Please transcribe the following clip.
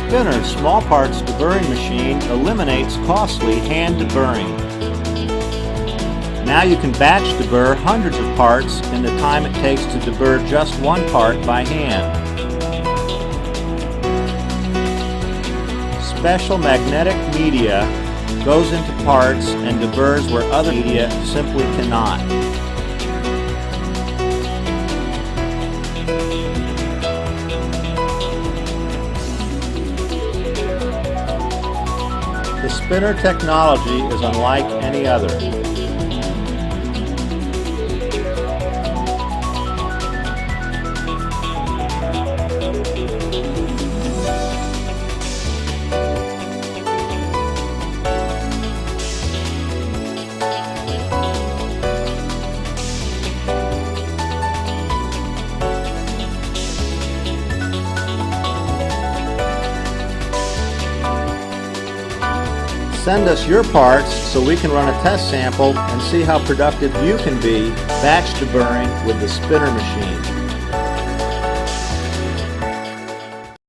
spinner small parts deburring machine eliminates costly hand deburring. Now you can batch deburr hundreds of parts in the time it takes to deburr just one part by hand. Special magnetic media goes into parts and deburrs where other media simply cannot. The spinner technology is unlike any other. Send us your parts so we can run a test sample and see how productive you can be batch deburring with the spinner machine.